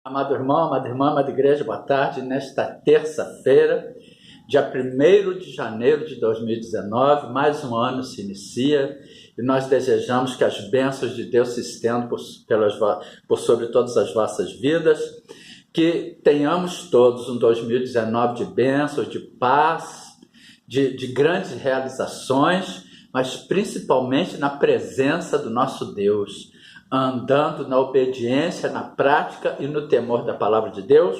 Amado irmão, amada irmã, amada igreja, boa tarde. Nesta terça-feira, dia 1º de janeiro de 2019, mais um ano se inicia e nós desejamos que as bênçãos de Deus se estendam por sobre todas as vossas vidas, que tenhamos todos um 2019 de bênçãos, de paz, de grandes realizações, mas principalmente na presença do nosso Deus, andando na obediência, na prática e no temor da palavra de Deus,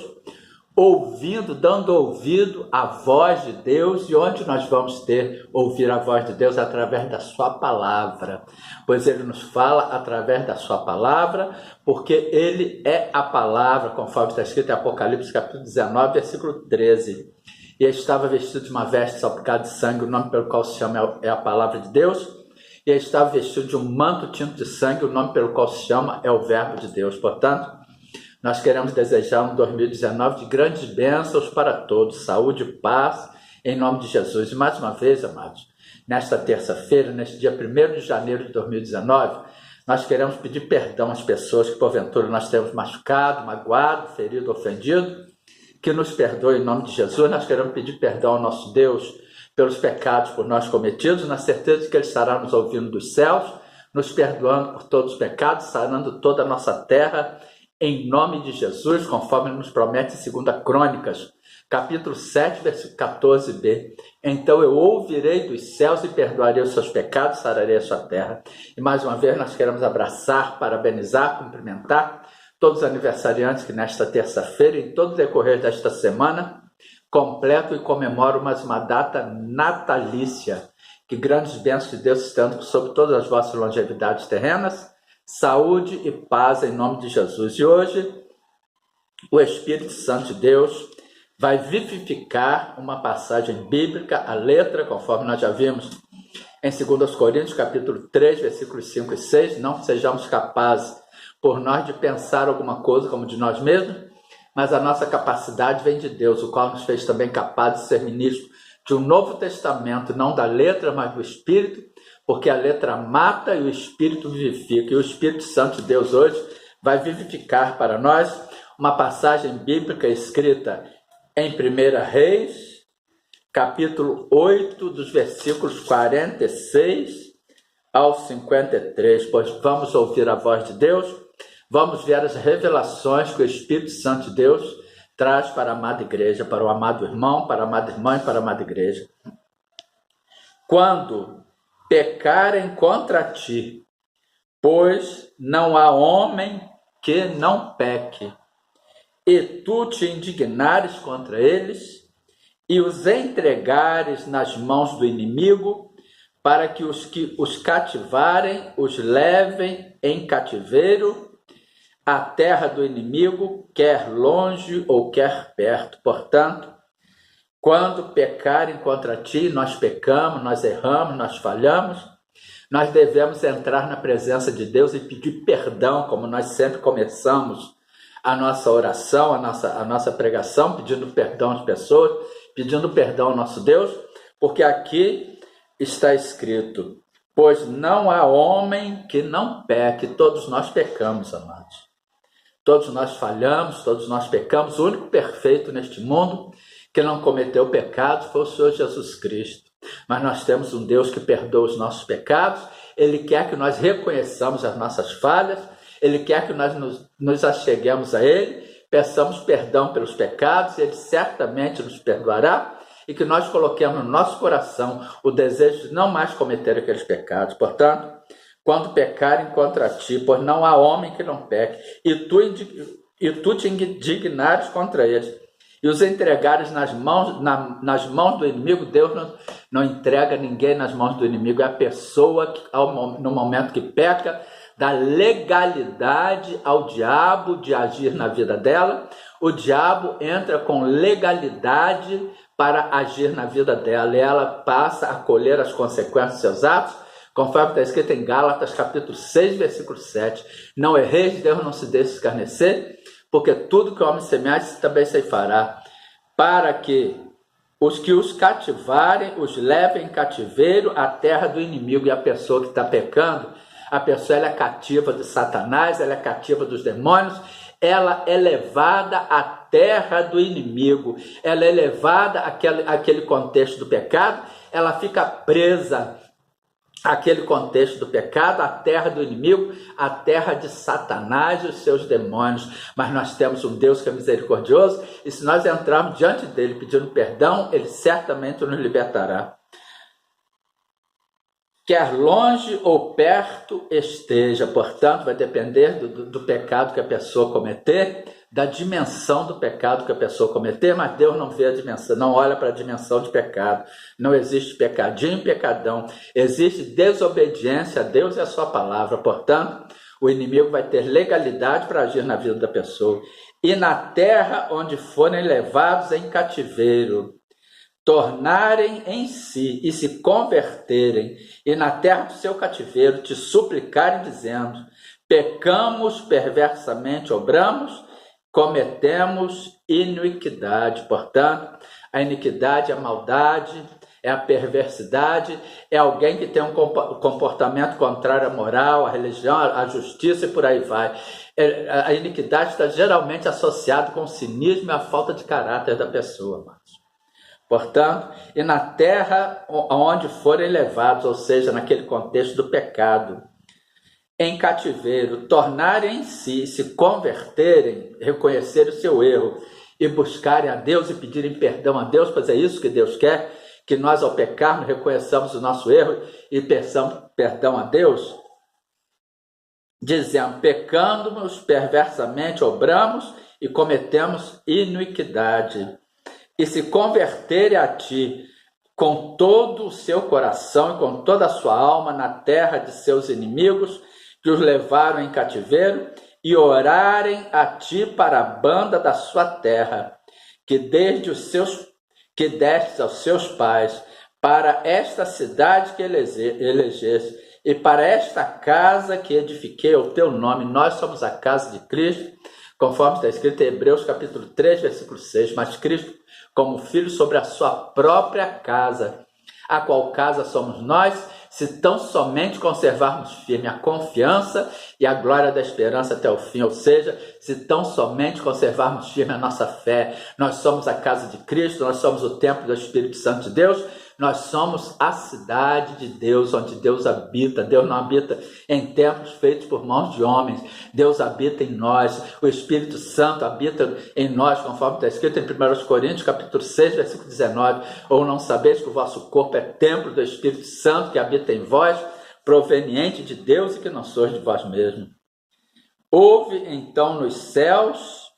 ouvindo, dando ouvido à voz de Deus. E onde nós vamos ouvir a voz de Deus? Através da sua palavra, pois ele nos fala através da sua palavra, porque ele é a palavra, conforme está escrito em Apocalipse capítulo 19, versículo 13. E estava vestido de uma veste salpicada de sangue, o nome pelo qual se chama é a palavra de Deus. E ele estava vestido de um manto tinto de sangue, o nome pelo qual se chama é o verbo de Deus. Portanto, nós queremos desejar um 2019 de grandes bênçãos para todos, saúde e paz, em nome de Jesus. E mais uma vez, amados, nesta terça-feira, neste dia 1º de janeiro de 2019, nós queremos pedir perdão às pessoas que porventura nós temos machucado, magoado, ferido, ofendido, que nos perdoe em nome de Jesus. Nós queremos pedir perdão ao nosso Deus pelos pecados por nós cometidos, na certeza de que Ele estará nos ouvindo dos céus, nos perdoando por todos os pecados, sarando toda a nossa terra, em nome de Jesus, conforme Ele nos promete em 2 Crônicas, capítulo 7, versículo 14b. Então eu ouvirei dos céus e perdoarei os seus pecados, sararei a sua terra. E mais uma vez nós queremos abraçar, parabenizar, cumprimentar todos os aniversariantes que nesta terça-feira, em todo o decorrer desta semana, completo e comemoro mais uma data natalícia. Que grandes bênçãos de Deus estejam sobre todas as vossas longevidades terrenas, saúde e paz em nome de Jesus. E hoje o Espírito Santo de Deus vai vivificar uma passagem bíblica, a letra, conforme nós já vimos em 2 Coríntios, capítulo 3, versículos 5 e 6. Não sejamos capazes por nós de pensar alguma coisa como de nós mesmos, mas a nossa capacidade vem de Deus, o qual nos fez também capazes de ser ministros de um novo testamento, não da letra, mas do Espírito, porque a letra mata e o Espírito vivifica. E o Espírito Santo de Deus hoje vai vivificar para nós uma passagem bíblica escrita em 1 Reis, capítulo 8, dos versículos 46 ao 53. Pois vamos ouvir a voz de Deus. Vamos ver as revelações que o Espírito Santo de Deus traz para a amada igreja, para o amado irmão, para a amada irmã e para a amada igreja. Quando pecarem contra ti, pois não há homem que não peque, e tu te indignares contra eles, e os entregares nas mãos do inimigo, para que os cativarem, os levem em cativeiro, a terra do inimigo, quer longe ou quer perto. Portanto, quando pecarem contra ti, nós pecamos, nós erramos, nós falhamos, nós devemos entrar na presença de Deus e pedir perdão, como nós sempre começamos a nossa oração, a nossa pregação, pedindo perdão às pessoas, pedindo perdão ao nosso Deus, porque aqui está escrito: pois não há homem que não peque. Todos nós pecamos, amados. Todos nós falhamos, todos nós pecamos. O único perfeito neste mundo que não cometeu pecado foi o Senhor Jesus Cristo. Mas nós temos um Deus que perdoa os nossos pecados. Ele quer que nós reconheçamos as nossas falhas. Ele quer que nós nos acheguemos a Ele, peçamos perdão pelos pecados. Ele certamente nos perdoará. E que nós coloquemos no nosso coração o desejo de não mais cometer aqueles pecados. Portanto, quando pecarem contra ti, pois não há homem que não peque, e tu te indignares contra eles, e os entregares nas mãos do inimigo. Deus não entrega ninguém nas mãos do inimigo. É a pessoa que, no momento que peca, dá legalidade ao diabo de agir na vida dela. O diabo entra com legalidade para agir na vida dela, e ela passa a colher as consequências dos seus atos, conforme está escrito em Gálatas, capítulo 6, versículo 7. Não erreis, Deus não se deixe escarnecer, porque tudo que o homem semear, também ceifará, para que os cativarem, os levem em cativeiro à terra do inimigo. E a pessoa que está pecando, a pessoa ela é cativa de Satanás, ela é cativa dos demônios, ela é levada à terra do inimigo, ela é levada àquele contexto do pecado, ela fica presa àquele contexto do pecado, à terra do inimigo, à terra de Satanás e os seus demônios. Mas nós temos um Deus que é misericordioso, e se nós entrarmos diante dele pedindo perdão, ele certamente nos libertará. Quer longe ou perto esteja, portanto, vai depender do pecado que a pessoa cometer, da dimensão do pecado que a pessoa cometer, mas Deus não vê a dimensão, não olha para a dimensão de pecado. Não existe pecadinho e pecadão, existe desobediência a Deus e a sua palavra. Portanto, o inimigo vai ter legalidade para agir na vida da pessoa. E na terra onde forem levados em cativeiro, tornarem em si e se converterem, e na terra do seu cativeiro te suplicarem, dizendo: pecamos perversamente, obramos, cometemos iniquidade. Portanto, a iniquidade é a maldade, é a perversidade, é alguém que tem um comportamento contrário à moral, à religião, à justiça e por aí vai. A iniquidade está geralmente associada com o cinismo e a falta de caráter da pessoa, mas portanto, e na terra onde forem levados, ou seja, naquele contexto do pecado, em cativeiro, tornarem em si, se converterem, reconhecerem o seu erro e buscarem a Deus e pedirem perdão a Deus, pois é isso que Deus quer, que nós ao pecarmos reconheçamos o nosso erro e peçamos perdão a Deus, dizendo: pecando-nos perversamente, obramos e cometemos iniquidade. E se converterem a ti com todo o seu coração e com toda a sua alma na terra de seus inimigos, que os levaram em cativeiro, e orarem a ti para a banda da sua terra, que destes aos seus pais, para esta cidade que elegeste, e para esta casa que edifiquei ao teu nome. Nós somos a casa de Cristo, conforme está escrito em Hebreus capítulo 3, versículo 6, mas Cristo como filho sobre a sua própria casa, a qual casa somos nós, se tão somente conservarmos firme a confiança e a glória da esperança até o fim, ou seja, se tão somente conservarmos firme a nossa fé. Nós somos a casa de Cristo, nós somos o templo do Espírito Santo de Deus, nós somos a cidade de Deus, onde Deus habita. Deus não habita em templos feitos por mãos de homens. Deus habita em nós. O Espírito Santo habita em nós, conforme está escrito em 1 Coríntios, capítulo 6, versículo 19. Ou não sabeis que o vosso corpo é templo do Espírito Santo que habita em vós, proveniente de Deus e que não sois de vós mesmos. Ouve então nos céus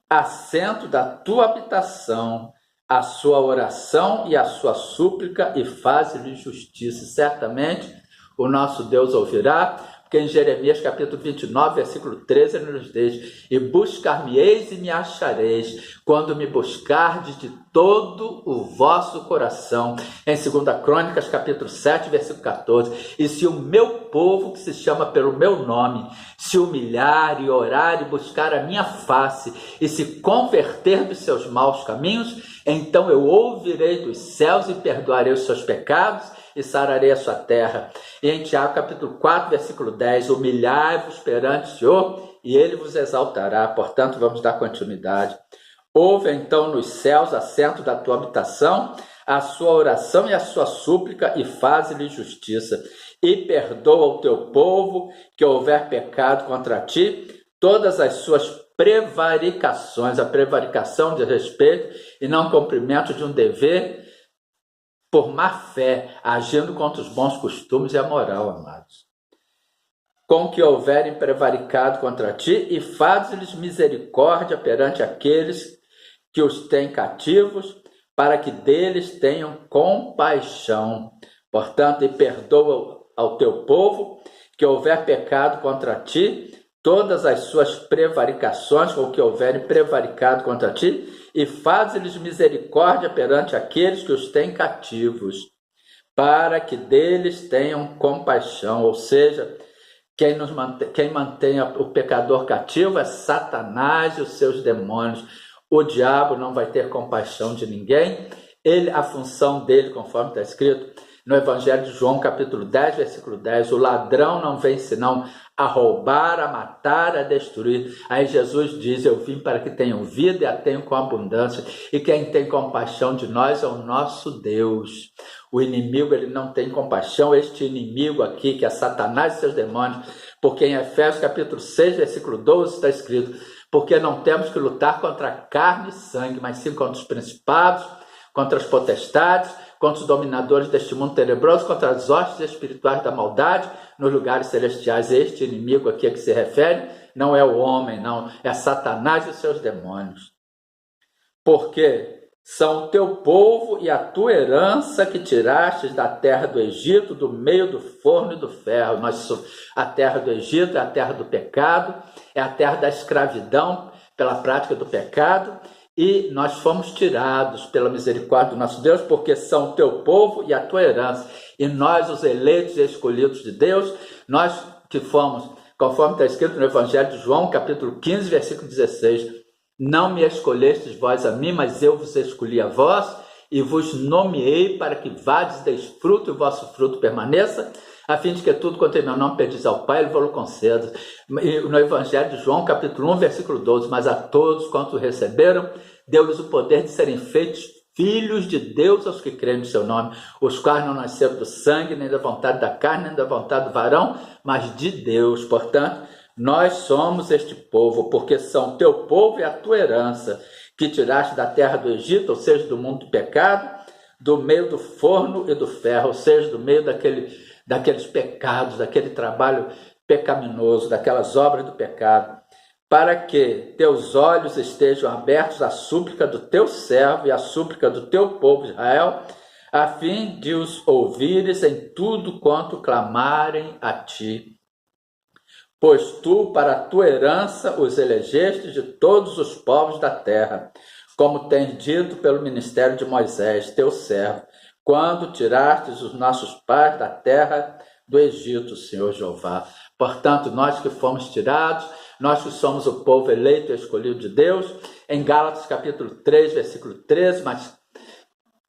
assento da tua habitação, a sua oração e a sua súplica, e faze-lhe justiça. Certamente o nosso Deus ouvirá, porque em Jeremias capítulo 29, versículo 13, ele nos diz: e buscar-me-eis e me achareis, quando me buscardes de todo o vosso coração. Em 2 Crônicas capítulo 7, versículo 14, e se o meu povo, que se chama pelo meu nome, se humilhar e orar e buscar a minha face, e se converter dos seus maus caminhos, então eu ouvirei dos céus e perdoarei os seus pecados e sararei a sua terra. E em Tiago capítulo 4, versículo 10, humilhai-vos perante o Senhor e ele vos exaltará. Portanto, vamos dar continuidade. Ouve então nos céus assento da tua habitação, a sua oração e a sua súplica, e faze-lhe justiça. E perdoa o teu povo que houver pecado contra ti, todas as suas prevaricações. A prevaricação de respeito e não cumprimento de um dever por má fé, agindo contra os bons costumes e a moral, amados. Com que houverem prevaricado contra ti, e faze-lhes misericórdia perante aqueles que os têm cativos, para que deles tenham compaixão. Portanto, e perdoa ao teu povo que houver pecado contra ti, todas as suas prevaricações, com que houverem prevaricado contra ti, e faze-lhes misericórdia perante aqueles que os têm cativos, para que deles tenham compaixão. Ou seja, quem mantém o pecador cativo é Satanás e os seus demônios. O diabo não vai ter compaixão de ninguém. A função dele, conforme está escrito no Evangelho de João, capítulo 10, versículo 10, o ladrão não vem senão a roubar, a matar, a destruir. Aí Jesus diz, eu vim para que tenham vida e a tenham com abundância. E quem tem compaixão de nós é o nosso Deus. O inimigo, ele não tem compaixão. Este inimigo aqui, que é Satanás e seus demônios, porque em Efésios capítulo 6, versículo 12, está escrito, porque não temos que lutar contra carne e sangue, mas sim contra os principados, contra as potestades, contra os dominadores deste mundo tenebroso, contra as hostes espirituais da maldade nos lugares celestiais. Este inimigo aqui a que se refere não é o homem, não, é Satanás e seus demônios. Porque são o teu povo e a tua herança que tirastes da terra do Egito, do meio do forno e do ferro. A terra do Egito é a terra do pecado, é a terra da escravidão pela prática do pecado, e nós fomos tirados pela misericórdia do nosso Deus, porque são o teu povo e a tua herança. E nós, os eleitos e escolhidos de Deus, nós que fomos, conforme está escrito no Evangelho de João, capítulo 15, versículo 16, não me escolhestes vós a mim, mas eu vos escolhi a vós, e vos nomeei para que vades, deis fruto, e o vosso fruto permaneça, a fim de que tudo quanto em meu nome pedis ao Pai, Ele vos conceda. No Evangelho de João, capítulo 1, versículo 12, mas a todos quanto receberam, deu-lhes o poder de serem feitos filhos de Deus aos que creem no seu nome, os quais não nasceram do sangue, nem da vontade da carne, nem da vontade do varão, mas de Deus. Portanto, nós somos este povo, porque são teu povo e a tua herança, que tiraste da terra do Egito, ou seja, do mundo do pecado, do meio do forno e do ferro, ou seja, do meio daqueles pecados, daquele trabalho pecaminoso, daquelas obras do pecado, para que teus olhos estejam abertos à súplica do teu servo e à súplica do teu povo Israel, a fim de os ouvires em tudo quanto clamarem a ti. Pois tu, para a tua herança, os elegeste de todos os povos da terra, como tens dito pelo ministério de Moisés, teu servo, quando tirastes os nossos pais da terra do Egito, Senhor Jeová. Portanto, nós que fomos tirados, nós que somos o povo eleito e escolhido de Deus, em Gálatas capítulo 3, versículo 13, mas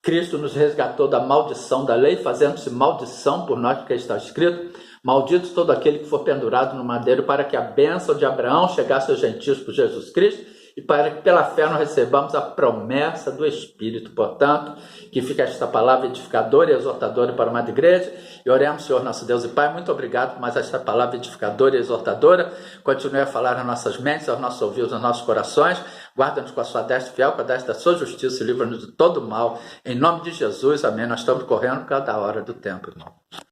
Cristo nos resgatou da maldição da lei, fazendo-se maldição por nós, porque está escrito, maldito todo aquele que for pendurado no madeiro, para que a bênção de Abraão chegasse aos gentios por Jesus Cristo, e para que pela fé nós recebamos a promessa do Espírito. Portanto, que fique esta palavra edificadora e exortadora para uma igreja, e oremos, Senhor nosso Deus e Pai, muito obrigado por mais esta palavra edificadora e exortadora. Continue a falar nas nossas mentes, aos nossos ouvidos, aos nossos corações. Guarda-nos com a sua destra fiel, com a destra da sua justiça, e livra-nos de todo mal. Em nome de Jesus, amém. Nós estamos correndo cada hora do tempo, irmão.